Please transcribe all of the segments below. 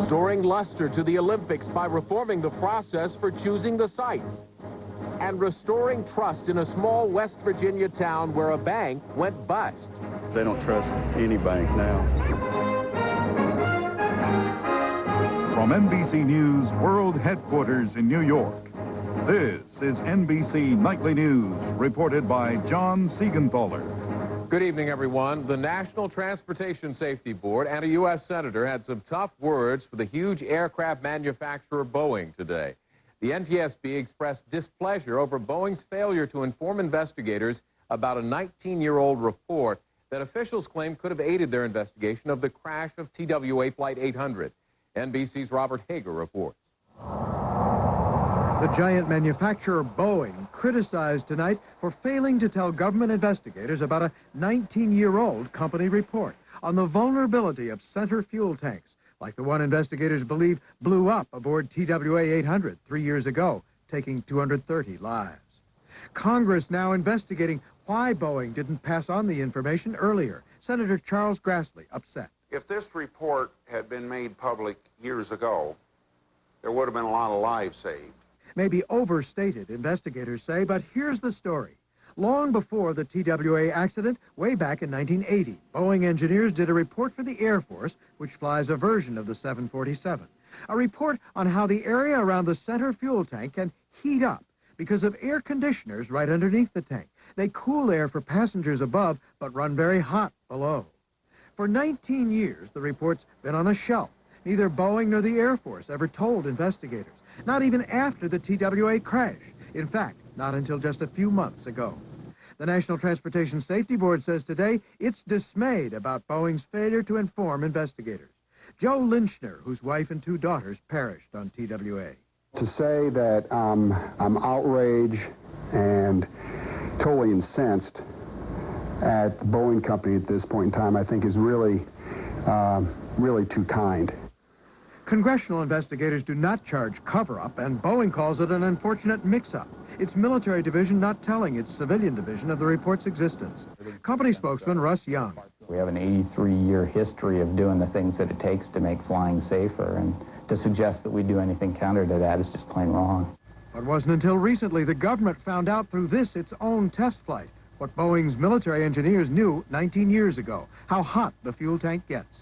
restoring luster to the Olympics by reforming the process for choosing the sites, and restoring trust in a small West Virginia town where a bank went bust. They don't trust any bank now. From NBC News World Headquarters in New York, this is NBC Nightly News, reported by John Siegenthaler. Good evening, everyone. The National Transportation Safety Board and a U.S. senator had some tough words for the huge aircraft manufacturer Boeing today. The NTSB expressed displeasure over Boeing's failure to inform investigators about a 19-year-old report that officials claim could have aided their investigation of the crash of TWA Flight 800. NBC's Robert Hager reports. The giant manufacturer Boeing criticized tonight for failing to tell government investigators about a 19-year-old company report on the vulnerability of center fuel tanks, like the one investigators believe blew up aboard TWA 800 3 years ago, taking 230 lives. Congress now investigating why Boeing didn't pass on the information earlier. Senator Charles Grassley upset. If this report had been made public years ago, there would have been a lot of lives saved. Maybe overstated, investigators say, but here's the story. Long before the TWA accident, way back in 1980, Boeing engineers did a report for the Air Force, which flies a version of the 747. A report on how the area around the center fuel tank can heat up because of air conditioners right underneath the tank. They cool air for passengers above, but run very hot below. For 19 years, the report's been on a shelf. Neither Boeing nor the Air Force ever told investigators, not even after the TWA crash. In fact, not until just a few months ago. The National Transportation Safety Board says today it's dismayed about Boeing's failure to inform investigators. Joe Lynchner, whose wife and 2 daughters perished on TWA. To say that I'm outraged and totally incensed at the Boeing company at this point in time, I think is really too kind. Congressional investigators do not charge cover-up, and Boeing calls it an unfortunate mix-up. Its military division not telling its civilian division of the report's existence. Company spokesman Russ Young. We have an 83-year history of doing the things that it takes to make flying safer, and to suggest that we do anything counter to that is just plain wrong. It wasn't until recently the government found out through this its own test flight what Boeing's military engineers knew 19 years ago, how hot the fuel tank gets.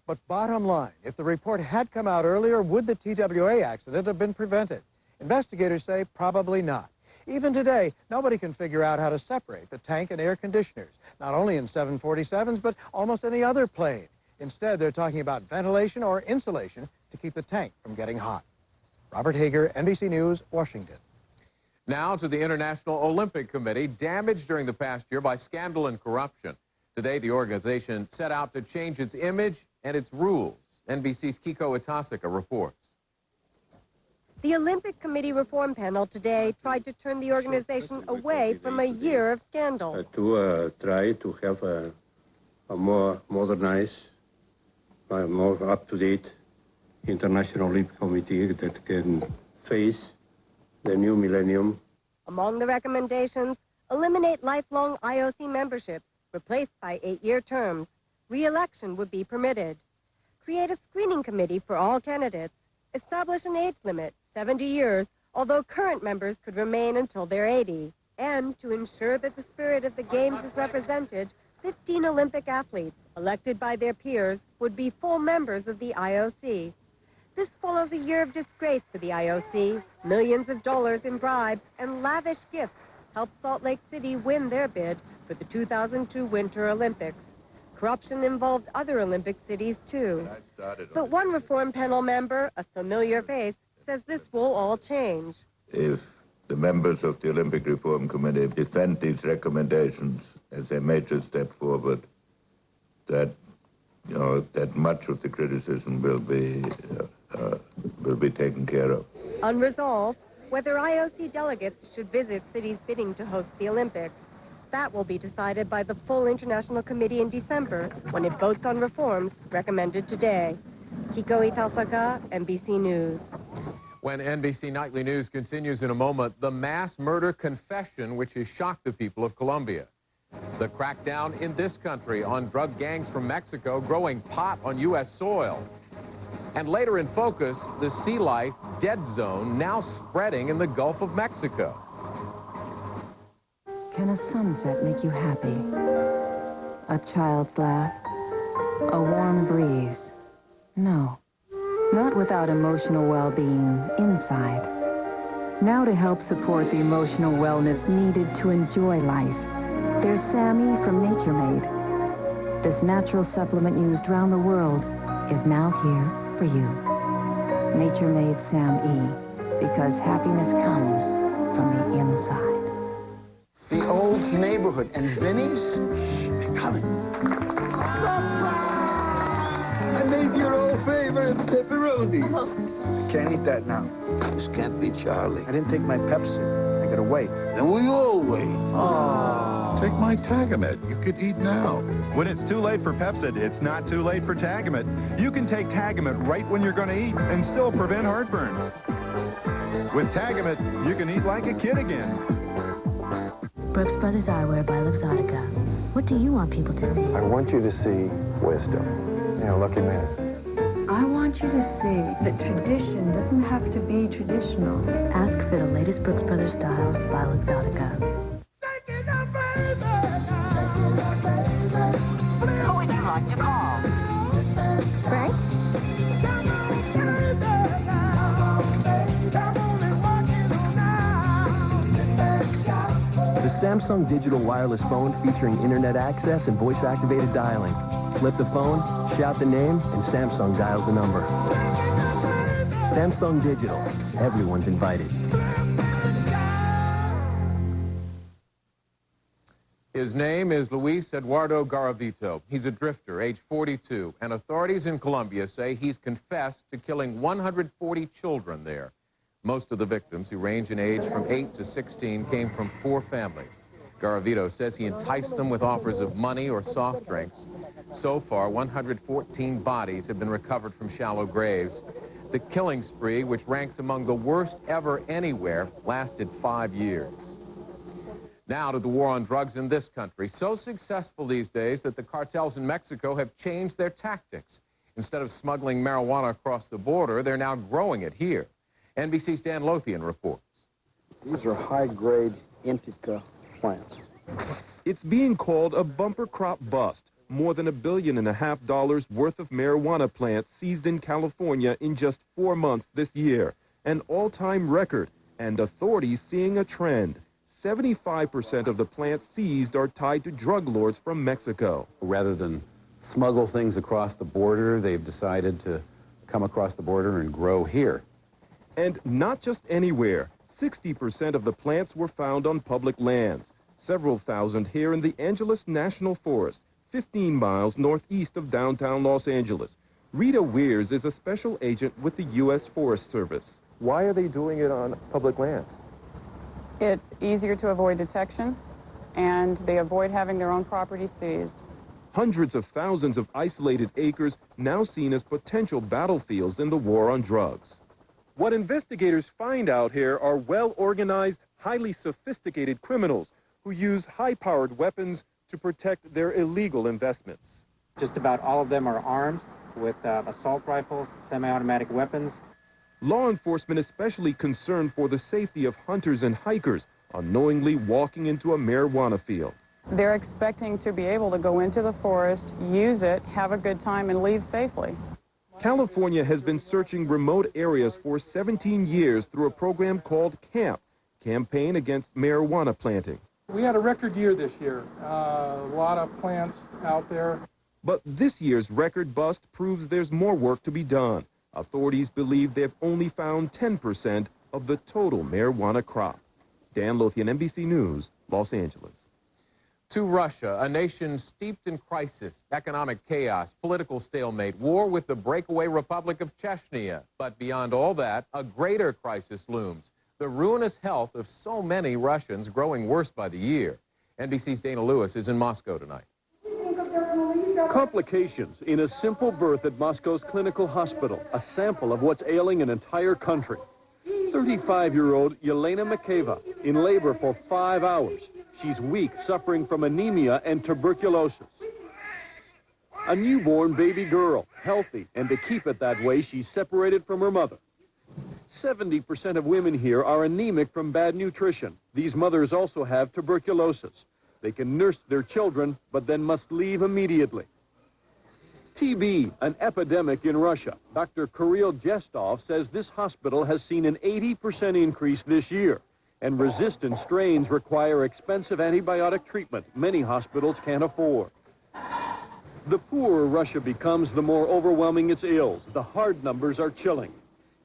But bottom line, if the report had come out earlier, would the TWA accident have been prevented? Investigators say probably not. Even today, nobody can figure out how to separate the tank and air conditioners, not only in 747s, but almost any other plane. Instead, they're talking about ventilation or insulation to keep the tank from getting hot. Robert Hager, NBC News, Washington. Now to the International Olympic Committee, damaged during the past year by scandal and corruption. Today, the organization set out to change its image and its rules. NBC's Kiko Itasaka reports. The Olympic Committee Reform Panel today tried to turn the organization away from a year of scandal. To try to have a more modernized, more up-to-date International Olympic Committee that can face the new millennium. Among the recommendations, eliminate lifelong IOC membership, replaced by 8-year terms. Re-election would be permitted. Create a screening committee for all candidates. Establish an age limit, 70 years, although current members could remain until they're 80. And to ensure that the spirit of the Games is represented, 15 Olympic athletes, elected by their peers, would be full members of the IOC. This follows a year of disgrace for the IOC. Millions of dollars in bribes and lavish gifts helped Salt Lake City win their bid for the 2002 Winter Olympics. Corruption involved other Olympic cities, too. But one reform panel member, a familiar face, says this will all change. If the members of the Olympic Reform Committee defend these recommendations as a major step forward, that much of the criticism will be taken care of. Unresolved, whether IOC delegates should visit cities bidding to host the Olympics. That will be decided by the full International Committee in December when it votes on reforms recommended today. Kiko Itasaka, NBC News. When NBC Nightly News continues in a moment, the mass murder confession which has shocked the people of Colombia. The crackdown in this country on drug gangs from Mexico growing pot on U.S. soil. And later in focus, the sea life dead zone now spreading in the Gulf of Mexico. Can a sunset make you happy? A child's laugh? A warm breeze? No, not without emotional well-being inside. Now to help support the emotional wellness needed to enjoy life, there's Sammy from Nature Made. This natural supplement used around the world is now here for you. Nature Made Sam E, because happiness comes from the inside. The old neighborhood. And Vinny's coming. I made your old favorite pepperoni. I can't eat that now. This can't be Charlie. I didn't take my Pepsi. I gotta wait. Then we all wait. Oh. Take my Tagamet. You could eat now. When it's too late for Pepsid, it's not too late for Tagamet. You can take Tagamet right when you're going to eat and still prevent heartburn. With Tagamet, you can eat like a kid again. Brooks Brothers Eyewear by Luxottica. What do you want people to see? I want you to see wisdom. Lucky man. I want you to see that tradition doesn't have to be traditional. Ask for the latest Brooks Brothers styles by Luxottica. Who would you like to call? Frank? The Samsung digital wireless phone featuring internet access and voice-activated dialing. Flip the phone, shout the name, and Samsung dials the number. Samsung Digital. Everyone's invited. His name is Luis Eduardo Garavito. He's a drifter, age 42, and authorities in Colombia say he's confessed to killing 140 children there. Most of the victims, who range in age from 8 to 16, came from 4 families. Garavito says he enticed them with offers of money or soft drinks. So far, 114 bodies have been recovered from shallow graves. The killing spree, which ranks among the worst ever anywhere, lasted 5 years. Now to the war on drugs in this country. So successful these days that the cartels in Mexico have changed their tactics. Instead of smuggling marijuana across the border, they're now growing it here. NBC's Dan Lothian reports. These are high-grade indica plants. It's being called a bumper crop bust. More than $1.5 billion worth of marijuana plants seized in California in just 4 months this year. An all-time record, and authorities seeing a trend. 75% of the plants seized are tied to drug lords from Mexico. Rather than smuggle things across the border, they've decided to come across the border and grow here. And not just anywhere. 60% of the plants were found on public lands. Several thousand here in the Angeles National Forest, 15 miles northeast of downtown Los Angeles. Rita Weirs is a special agent with the U.S. Forest Service. Why are they doing it on public lands? It's easier to avoid detection, and they avoid having their own property seized. Hundreds of thousands of isolated acres now seen as potential battlefields in the war on drugs. What investigators find out here are well-organized, highly sophisticated criminals who use high-powered weapons to protect their illegal investments. Just about all of them are armed with assault rifles, semi-automatic weapons. Law enforcement especially concerned for the safety of hunters and hikers unknowingly walking into a marijuana field. They're expecting to be able to go into the forest, use it, have a good time, and leave safely. California has been searching remote areas for 17 years through a program called CAMP, Campaign Against Marijuana Planting. We had a record year this year. A lot of plants out there. But this year's record bust proves there's more work to be done. Authorities believe they've only found 10% of the total marijuana crop. Dan Lothian, NBC News, Los Angeles. To Russia, a nation steeped in crisis, economic chaos, political stalemate, war with the breakaway Republic of Chechnya. But beyond all that, a greater crisis looms. The ruinous health of so many Russians growing worse by the year. NBC's Dana Lewis is in Moscow tonight. Complications in a simple birth at Moscow's clinical hospital, a sample of what's ailing an entire country. 35-year-old Yelena Makeva in labor for 5 hours. She's weak, suffering from anemia and tuberculosis. A newborn baby girl, healthy, and to keep it that way, she's separated from her mother. 70% of women here are anemic from bad nutrition. These mothers also have tuberculosis. They can nurse their children, but then must leave immediately. TB, an epidemic in Russia. Dr. Kirill Jestov says this hospital has seen an 80% increase this year, and resistant strains require expensive antibiotic treatment many hospitals can't afford. The poorer Russia becomes, the more overwhelming its ills. The hard numbers are chilling.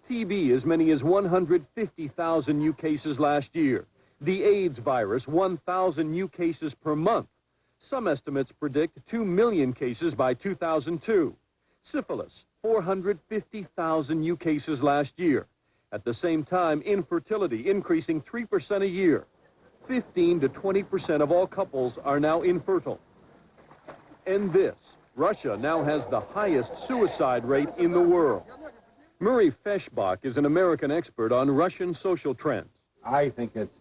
TB, as many as 150,000 new cases last year. The AIDS virus, 1,000 new cases per month. Some estimates predict 2 million cases by 2002. Syphilis, 450,000 new cases last year. At the same time, infertility increasing 3% a year. 15 to 20% of all couples are now infertile. And this, Russia now has the highest suicide rate in the world. Murray Feshbach is an American expert on Russian social trends. I think it's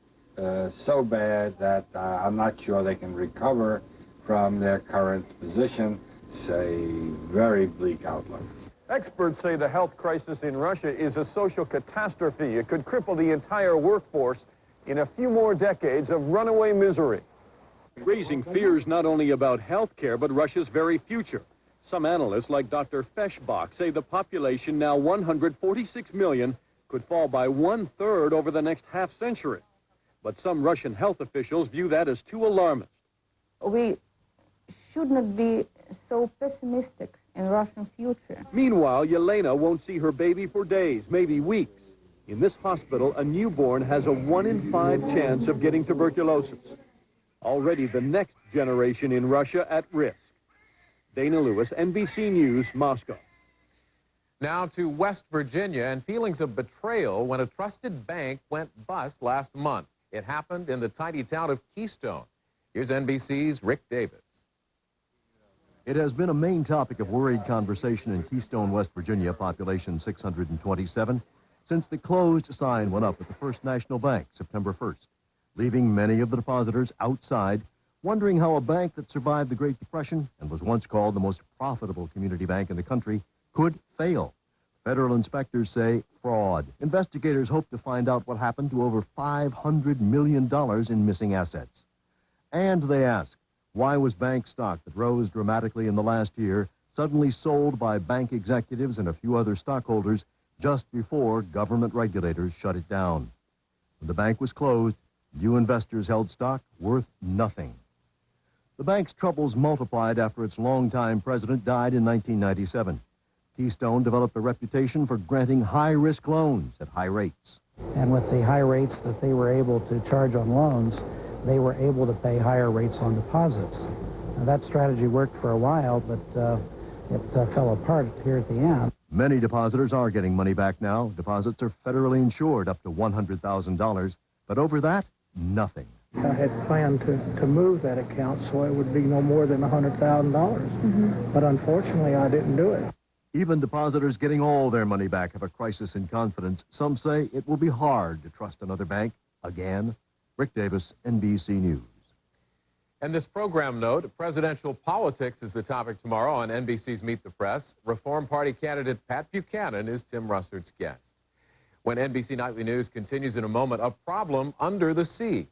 so bad that I'm not sure they can recover from their current position. It's a very bleak outlook. Experts say the health crisis in Russia is a social catastrophe. It could cripple the entire workforce in a few more decades of runaway misery. Raising fears not only about health care, but Russia's very future. Some analysts, like Dr. Feshbach, say the population, now 146 million, could fall by 1/3 over the next half-century. But some Russian health officials view that as too alarmist. We should not be so pessimistic in Russian future. Meanwhile, Yelena won't see her baby for days, maybe weeks. In this hospital, a newborn has a 1 in 5 chance of getting tuberculosis. Already the next generation in Russia at risk. Dana Lewis, NBC News, Moscow. Now to West Virginia and feelings of betrayal when a trusted bank went bust last month. It happened in the tiny town of Keystone. Here's NBC's Rick Davis. It has been a main topic of worried conversation in Keystone, West Virginia, population 627, since the closed sign went up at the First National Bank September 1st, leaving many of the depositors outside, wondering how a bank that survived the Great Depression and was once called the most profitable community bank in the country could fail. Federal inspectors say fraud. Investigators hope to find out what happened to over $500 million in missing assets. And they ask, why was bank stock that rose dramatically in the last year suddenly sold by bank executives and a few other stockholders just before government regulators shut it down? When the bank was closed, new investors held stock worth nothing. The bank's troubles multiplied after its longtime president died in 1997. Keystone developed a reputation for granting high-risk loans at high rates. And with the high rates that they were able to charge on loans, they were able to pay higher rates on deposits. Now, that strategy worked for a while, but it fell apart here at the end. Many depositors are getting money back now. Deposits are federally insured up to $100,000, but over that, nothing. I had planned to move that account so it would be no more than $100,000. But unfortunately, I didn't do it. Even depositors getting all their money back have a crisis in confidence. Some say it will be hard to trust another bank again. Rick Davis, NBC News. And this program note, presidential politics is the topic tomorrow on NBC's Meet the Press. Reform Party candidate Pat Buchanan is Tim Russerd's guest. When NBC Nightly News continues in a moment, a problem under the sea.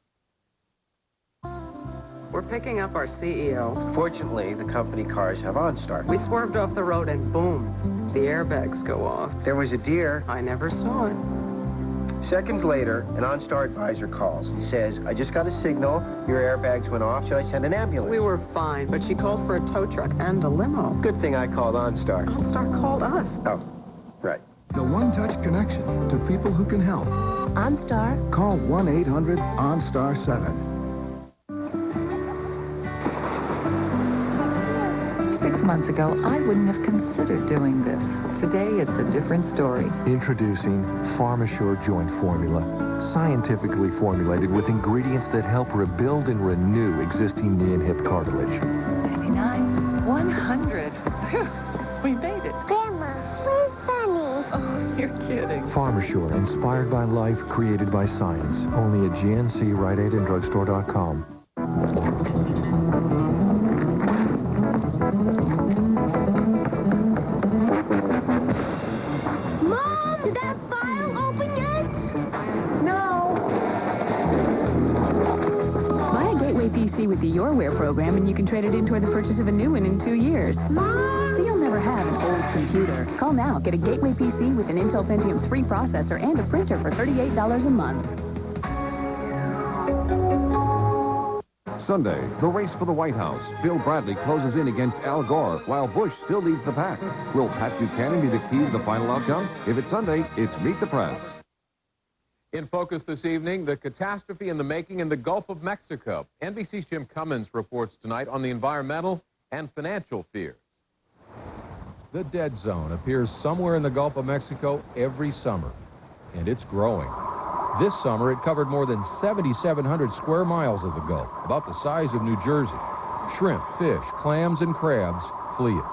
We're picking up our CEO. Fortunately, the company cars have OnStar. We swerved off the road and boom, the airbags go off. There was a deer. I never saw it. Seconds later, an OnStar advisor calls and says, I just got a signal, your airbags went off, should I send an ambulance? We were fine, but she called for a tow truck and a limo. Good thing I called OnStar. OnStar called us. Oh, right. The one-touch connection to people who can help. OnStar. Call 1-800-OnStar-7. 6 months ago, I wouldn't have considered doing this. Today, it's a different story. Introducing PharmaSure Joint Formula. Scientifically formulated with ingredients that help rebuild and renew existing knee and hip cartilage. 99, 100. We made it. Grandma, where's Bunny? Oh, you're kidding. PharmaSure, inspired by life, created by science. Only at GNC, Rite Aid, and Drugstore.com. PC with the Your Wear program, and you can trade it in toward the purchase of a new one in 2 years. Mom! So you'll never have an old computer. Call now. Get a Gateway PC with an Intel Pentium 3 processor and a printer for $38 a month. Sunday, the race for the White House. Bill Bradley closes in against Al Gore, while Bush still leads the pack. Will Pat Buchanan be the key to the final outcome? If it's Sunday, it's Meet the Press. In focus this evening, the catastrophe in the making in the Gulf of Mexico. NBC's Jim Cummins reports tonight on the environmental and financial fears. The dead zone appears somewhere in the Gulf of Mexico every summer, and it's growing. This summer, it covered more than 7,700 square miles of the Gulf, about the size of New Jersey. Shrimp, fish, clams, and crabs flee it.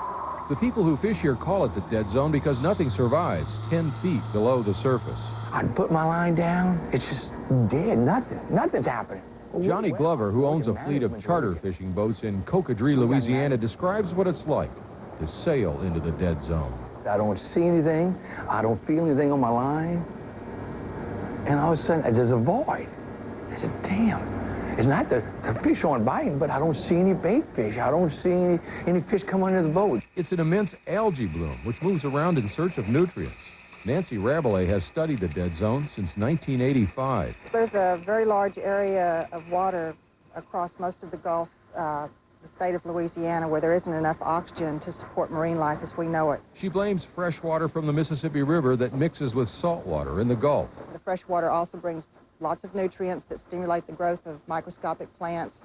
The people who fish here call it the dead zone because nothing survives 10 feet below the surface. I'd put my line down. It's just dead. Nothing's happening. Johnny Glover, who owns a fleet of charter fishing boats in Cocodrie, Louisiana, describes what it's like to sail into the dead zone. I don't see anything. I don't feel anything on my line. And all of a sudden, there's a void. I said, damn. It's not the fish aren't biting, but I don't see any bait fish. I don't see any fish come under the boat. It's an immense algae bloom, which moves around in search of nutrients. Nancy Rabelais has studied the dead zone since 1985. There's a very large area of water across most of the Gulf, the state of Louisiana, where there isn't enough oxygen to support marine life as we know it. She blames fresh water from the Mississippi River that mixes with salt water in the Gulf. The fresh water also brings lots of nutrients that stimulate the growth of microscopic plants.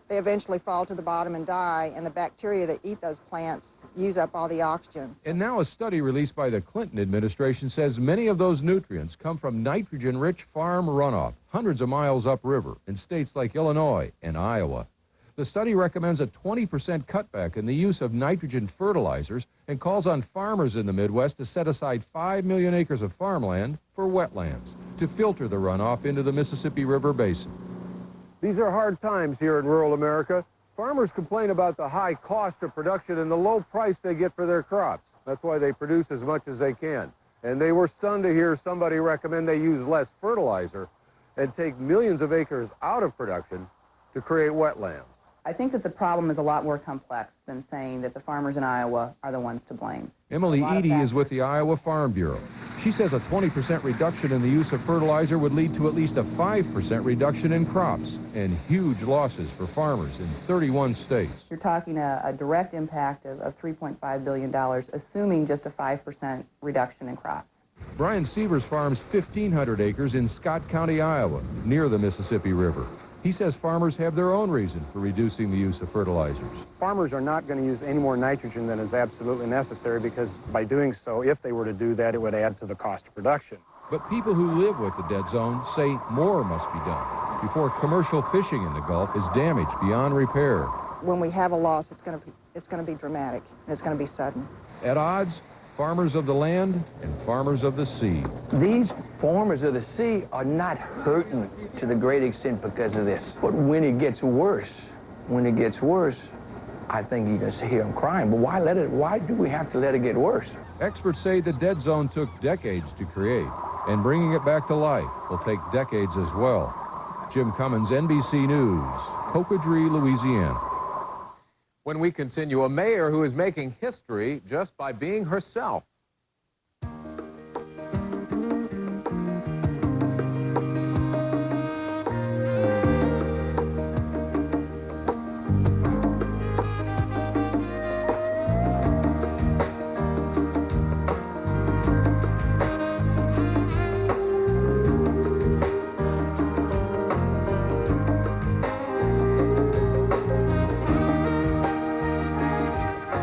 They eventually fall to the bottom and die, and the bacteria that eat those plants use up all the oxygen. And now a study released by the Clinton administration says many of those nutrients come from nitrogen-rich farm runoff hundreds of miles upriver in states like Illinois and Iowa. The study recommends a 20% cutback in the use of nitrogen fertilizers and calls on farmers in the Midwest to set aside 5 million acres of farmland for wetlands to filter the runoff into the Mississippi River Basin. These are hard times here in rural America. Farmers complain about the high cost of production and the low price they get for their crops. That's why they produce as much as they can. And they were stunned to hear somebody recommend they use less fertilizer and take millions of acres out of production to create wetlands. I think that the problem is a lot more complex than saying that the farmers in Iowa are the ones to blame. Emily Eady is with the Iowa Farm Bureau. She says a 20% reduction in the use of fertilizer would lead to at least a 5% reduction in crops and huge losses for farmers in 31 states. You're talking a direct impact of $3.5 billion, assuming just a 5% reduction in crops. Brian Sievers farms 1,500 acres in Scott County, Iowa, near the Mississippi River. He says farmers have their own reason for reducing the use of fertilizers. Farmers are not going to use any more nitrogen than is absolutely necessary because by doing so, if they were to do that, it would add to the cost of production. But people who live with the dead zone say more must be done before commercial fishing in the Gulf is damaged beyond repair. When we have a loss, it's going to be dramatic, and it's going to be sudden. At odds, farmers of the land and farmers of the sea. These farmers of the sea are not hurting to the great extent because of this. But when it gets worse, I think you just hear them crying. But why do we have to let it get worse? Experts say the dead zone took decades to create, and bringing it back to life will take decades as well. Jim Cummins, NBC News, Cocodrie, Louisiana. When we continue, a mayor who is making history just by being herself.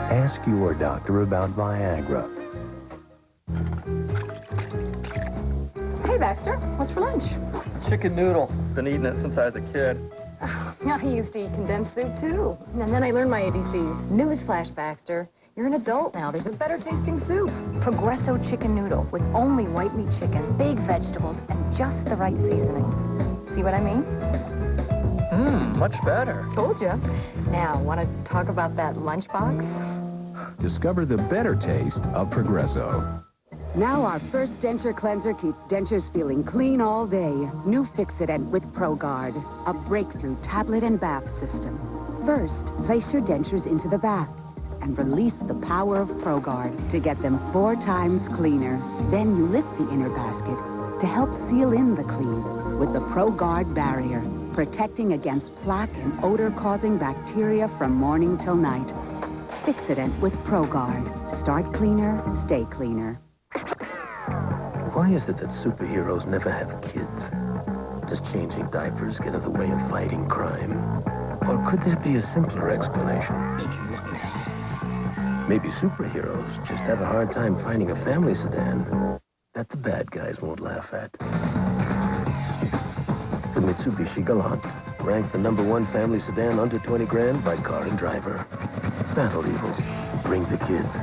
Ask your doctor about Viagra. Hey, Baxter, what's for lunch? Chicken noodle. Been eating it since I was a kid. I used to eat condensed soup, too. And then I learned my ABCs. Newsflash, Baxter. You're an adult now. There's a better tasting soup. Progresso chicken noodle with only white meat chicken, big vegetables, and just the right seasoning. See what I mean? Much better. Told you. Now, want to talk about that lunchbox? Discover the better taste of Progresso. Now our first denture cleanser keeps dentures feeling clean all day. New Fix-It-Dent with ProGuard, a breakthrough tablet and bath system. First, place your dentures into the bath and release the power of ProGuard to get them 4 times cleaner. Then you lift the inner basket to help seal in the clean with the ProGuard barrier, protecting against plaque and odor-causing bacteria from morning till night. Fix-It-Dent with ProGuard. Start cleaner, stay cleaner. Why is it that superheroes never have kids? Does changing diapers get in the way of fighting crime? Or could there be a simpler explanation? Maybe superheroes just have a hard time finding a family sedan that the bad guys won't laugh at. The Mitsubishi Galant, ranked the #1 family sedan under 20 grand by Car and Driver. Battle Evil. Bring the kids.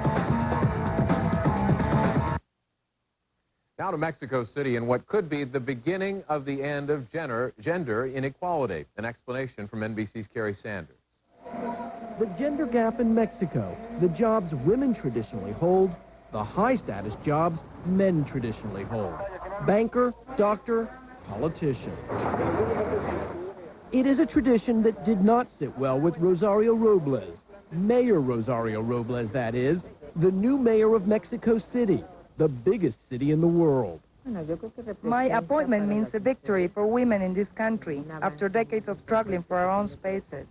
Now to Mexico City and what could be the beginning of the end of gender inequality. An explanation from NBC's Kerry Sanders. The gender gap in Mexico, the jobs women traditionally hold, the high-status jobs men traditionally hold. Banker, doctor, politician. It is a tradition that did not sit well with Rosario Robles. Mayor Rosario Robles, that is, the new mayor of Mexico City, the biggest city in the world. My appointment means a victory for women in this country after decades of struggling for our own spaces.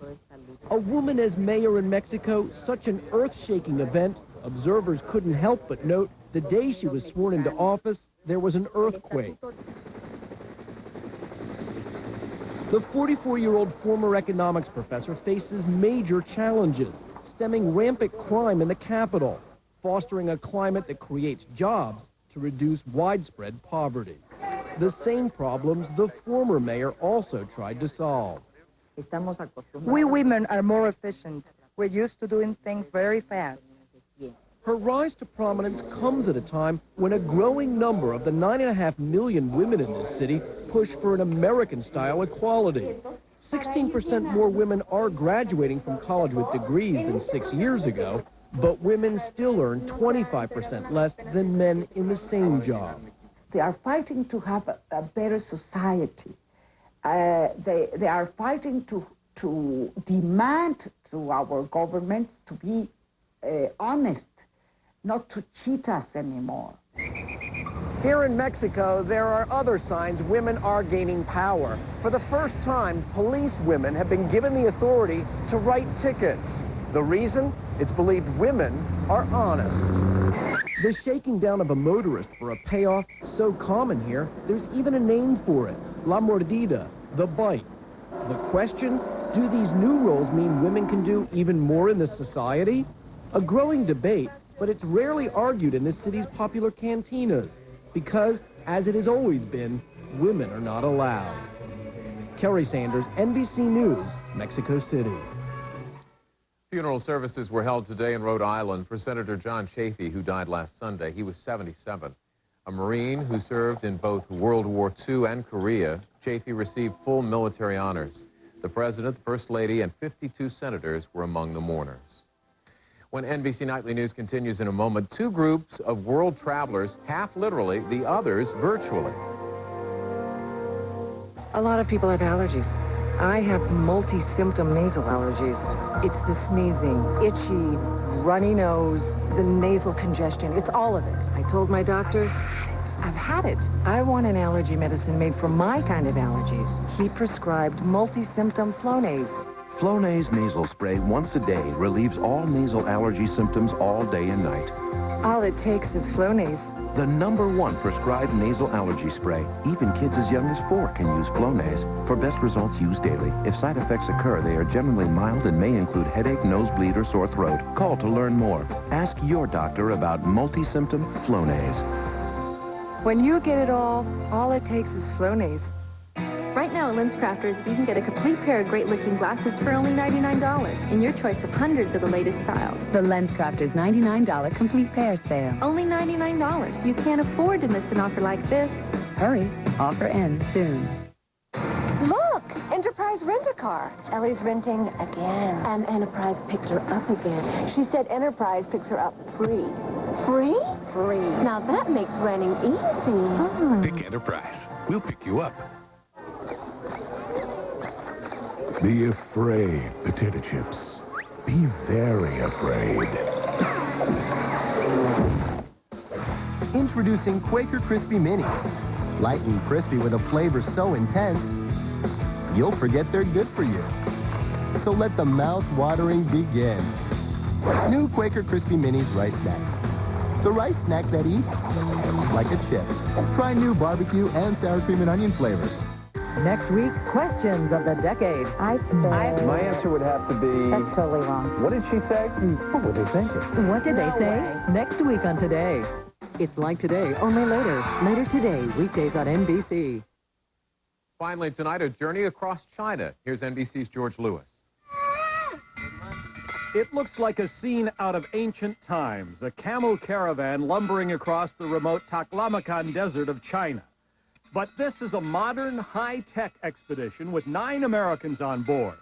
A woman as mayor in Mexico, such an earth-shaking event, observers couldn't help but note the day she was sworn into office, there was an earthquake. The 44-year-old former economics professor faces major challenges, stemming rampant crime in the capital, fostering a climate that creates jobs to reduce widespread poverty. The same problems the former mayor also tried to solve. We women are more efficient. We're used to doing things very fast. Her rise to prominence comes at a time when a growing number of the 9.5 million women in this city push for an American-style equality. 16% more women are graduating from college with degrees than 6 years ago, but women still earn 25% less than men in the same job. They are fighting to have a better society. They are fighting to demand to our governments to be honest, not to cheat us anymore. Here in Mexico, there are other signs women are gaining power. For the first time, police women have been given the authority to write tickets. The reason? It's believed women are honest. The shaking down of a motorist for a payoff, so common here, there's even a name for it, La Mordida, the bite. The question, do these new roles mean women can do even more in this society? A growing debate, but it's rarely argued in this city's popular cantinas, because, as it has always been, women are not allowed. Kerry Sanders, NBC News, Mexico City. Funeral services were held today in Rhode Island for Senator John Chafee, who died last Sunday. He was 77. A Marine who served in both World War II and Korea, Chafee received full military honors. The President, the First Lady, and 52 senators were among the mourners. When NBC Nightly News continues in a moment, 2 groups of world travelers, half literally, the others virtually. A lot of people have allergies. I have multi-symptom nasal allergies. It's the sneezing, itchy, runny nose, the nasal congestion. It's all of it. I told my doctor, I've had it. I want an allergy medicine made for my kind of allergies. He prescribed multi-symptom Flonase. Flonase nasal spray once a day relieves all nasal allergy symptoms all day and night. All it takes is Flonase. The #1 prescribed nasal allergy spray. Even kids as young as 4 can use Flonase. For best results, use daily. If side effects occur, they are generally mild and may include headache, nosebleed, or sore throat. Call to learn more. Ask your doctor about multi-symptom Flonase. When you get it all it takes is Flonase. Right now at LensCrafters, you can get a complete pair of great-looking glasses for only $99 in your choice of hundreds of the latest styles. The LensCrafters $99 complete pair sale. Only $99. You can't afford to miss an offer like this. Hurry, offer ends soon. Look, Enterprise Rent-A-Car. Ellie's renting again. And Enterprise picked her up again. She said Enterprise picks her up free. Free? free. Now that makes renting easy. Pick Enterprise. We'll pick you up. Be afraid, potato chips. Be very afraid. Introducing Quaker Crispy Minis. Light and crispy with a flavor so intense, you'll forget they're good for you. So let the mouth-watering begin. New Quaker Crispy Minis Rice Snacks. The rice snack that eats like a chip. Try new barbecue and sour cream and onion flavors. Next week, questions of the decade. My answer would have to be... That's totally wrong. What did she say? What were they thinking? What did they say? Next week on Today. It's like Today, only later. Later today, weekdays on NBC. Finally tonight, a journey across China. Here's NBC's George Lewis. It looks like a scene out of ancient times, a camel caravan lumbering across the remote Taklamakan desert of China. But this is a modern, high-tech expedition with 9 Americans on board,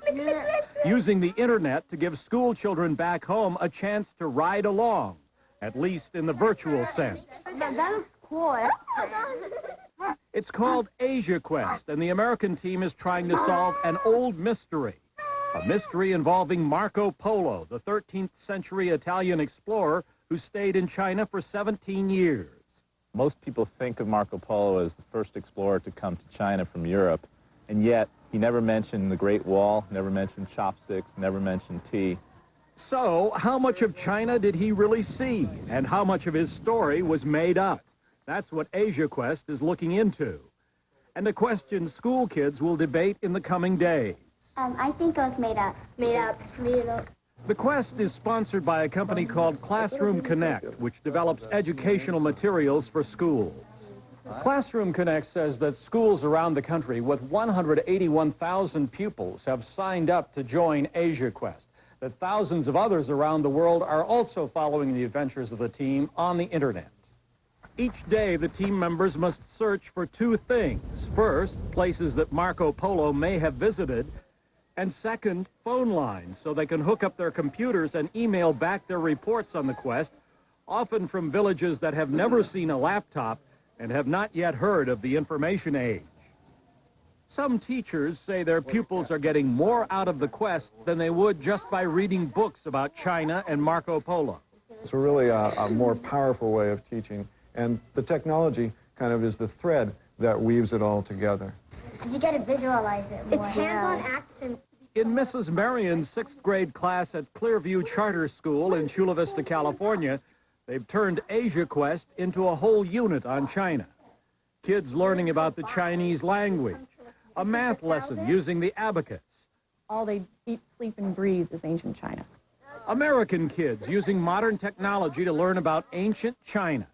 using the internet to give school children back home a chance to ride along, at least in the virtual sense. That looks cool. It's called Asia Quest, and the American team is trying to solve an old mystery. A mystery involving Marco Polo, the 13th century Italian explorer who stayed in China for 17 years. Most people think of Marco Polo as the first explorer to come to China from Europe, and yet he never mentioned the Great Wall, never mentioned chopsticks, never mentioned tea. So, how much of China did he really see, and how much of his story was made up? That's what Asia Quest is looking into, and a question school kids will debate in the coming days. I think it was made up. Made up. The quest is sponsored by a company called Classroom Connect, which develops educational materials for schools. Classroom Connect says that schools around the country with 181,000 pupils have signed up to join Asia Quest, that thousands of others around the world are also following the adventures of the team on the internet. Each day, the team members must search for 2 things. First, places that Marco Polo may have visited, and second, phone lines, so they can hook up their computers and email back their reports on the quest, often from villages that have never seen a laptop and have not yet heard of the information age. Some teachers say their pupils are getting more out of the quest than they would just by reading books about China and Marco Polo. It's really a more powerful way of teaching, and the technology kind of is the thread that weaves it all together. You got to visualize it more. It's hands-on action. In Mrs. Marion's 6th grade class at Clearview Charter School in Chula Vista, California, they've turned Asia Quest into a whole unit on China. Kids learning about the Chinese language, a math lesson using the abacus. All they eat, sleep, and breathe is ancient China. American kids using modern technology to learn about ancient China,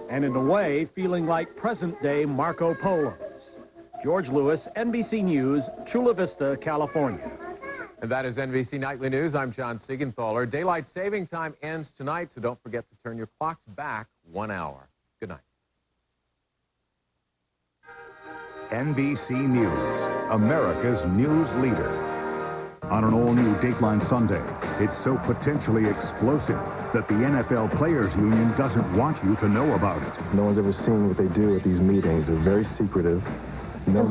and in a way, feeling like present-day Marco Polos. George Lewis, NBC News, Chula Vista, California. And that is NBC Nightly News. I'm John Siegenthaler. Daylight saving time ends tonight, so don't forget to turn your clocks back 1 hour. Good night. NBC News, America's news leader. On an all-new Dateline Sunday, it's so potentially explosive that the NFL Players Union doesn't want you to know about it. No one's ever seen what they do at these meetings. They're very secretive. No